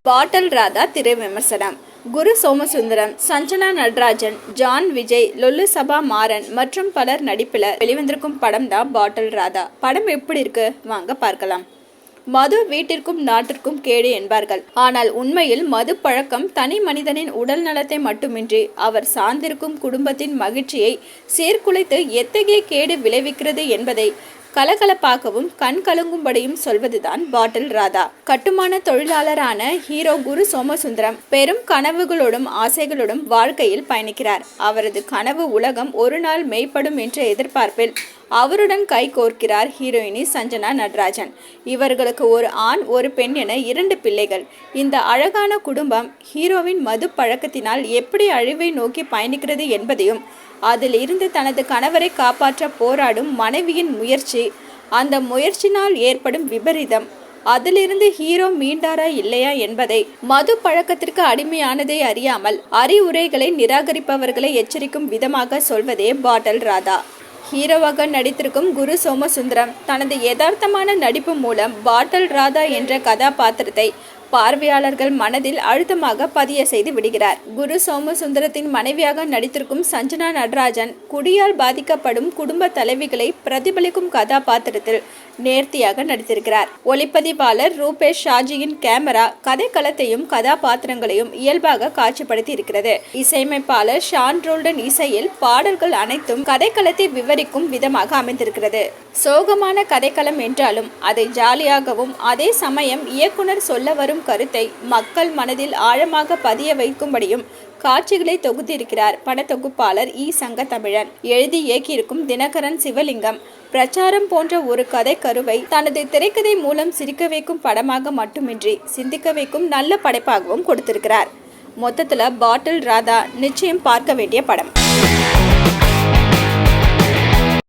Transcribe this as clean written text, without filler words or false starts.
பாட்டல் ராதா திரை விமர்சனம். குரு சோமசுந்தரம், சஞ்சனா நடராஜன், ஜான் விஜய், லொல்லு சபா மாறன் மற்றும் பலர் நடிப்பில் வெளிவந்திருக்கும் படம் தான் பாட்டல் ராதா. படம் எப்படி இருக்கு வாங்க பார்க்கலாம். மது வீட்டிற்கும் நாட்டிற்கும் கேடு என்பார்கள். ஆனால் உண்மையில் மது பழக்கம் தனி மனிதனின் உடல் நலத்தை மட்டுமின்றி அவர் சார்ந்திருக்கும் குடும்பத்தின் மகிழ்ச்சியை சீர்குலைத்து எத்தகைய கேடு விளைவிக்கிறது என்பதை கலகலப்பாகவும் கண் கலங்கும்படியும் சொல்வதுதான் பாட்டல் ராதா. கட்டுமான தொழிலாளரான ஹீரோ குரு சோமசுந்தரம் பெரும் கனவுகளோடும் ஆசைகளோடும் வாழ்க்கையில் பயணிக்கிறார். அவரது கனவு உலகம் ஒரு நாள் மெய்ப்படும் என்ற எதிர்பார்ப்பில் அவருடன் கை கோர்க்கிறார் ஹீரோயினி சஞ்சனா நடராஜன். இவர்களுக்கு ஒரு ஆண் ஒரு பெண் என 2 பிள்ளைகள். இந்த அழகான குடும்பம் ஹீரோவின் மது பழக்கத்தினால் எப்படி அழிவை நோக்கி பயணிக்கிறது என்பதையும் அதில் இருந்து தனது கணவரை காப்பாற்ற போராடும் மனைவியின் முயற்சி, அந்த முயற்சினால் ஏற்படும் விபரீதம், அதிலிருந்து ஹீரோ மீண்டாரா இல்லையா என்பதை, மது பழக்கத்திற்கு அடிமையானதை அறியாமல் அறிவுரைகளை நிராகரிப்பவர்களை எச்சரிக்கும் விதமாக சொல்வதே பாட்டல் ராதா. ஹீரோவாக நடித்திருக்கும் குரு சோமசுந்தரம் தனது யதார்த்தமான நடிப்பு மூலம் பாட்டல் ராதா என்ற கதாபாத்திரத்தை பார்வையாளர்கள் மனதில் அழுத்தமாக பதிய செய்து விடுகிறார். குரு சோமசுந்தரத்தின் மனைவியாக நடித்திருக்கும் சஞ்சனா நடராஜன் குடியால் பாதிக்கப்படும் குடும்ப தலைவிகளை பிரதிபலிக்கும் கதாபாத்திரத்தில் நேர்த்தியாக நடித்திருக்கிறார். ஒளிப்பதிவாளர் ரூபேஷ் ஷாஜியின் கேமரா கதைக்களத்தையும் கதாபாத்திரங்களையும் இயல்பாக காட்சிப்படுத்தி இருக்கிறது. இசையமைப்பாளர் ஷான் ரோல்டன் இசையில் பாடல்கள் அனைத்தும் கதைக்களத்தை விவரிக்கும் விதமாக அமைந்திருக்கிறது. சோகமான கதைக்களம் என்றாலும் அதை ஜாலியாகவும் அதே சமயம் இயக்குனர் சொல்ல வரும் கருத்தை மக்கள் மனதில் ஆழமாக பதிய வைக்கும்படியும் காட்சிகளை தொகுத்திருக்கிறார் படத்தொகுப்பாளர் இ. சங்கத்தமிழன். எழுதி இயக்கியிருக்கும் தினகரன் சிவலிங்கம் பிரச்சாரம் போன்ற ஒரு கதை கருவை தனது திரைக்கதை மூலம் சிரிக்க வைக்கும் படமாக மட்டுமின்றி சிந்திக்க வைக்கும் நல்ல படைப்பாகவும் கொடுத்திருக்கிறார். மொத்தத்துல பாட்டல் ராதா நிச்சயம் பார்க்க வேண்டிய படம்.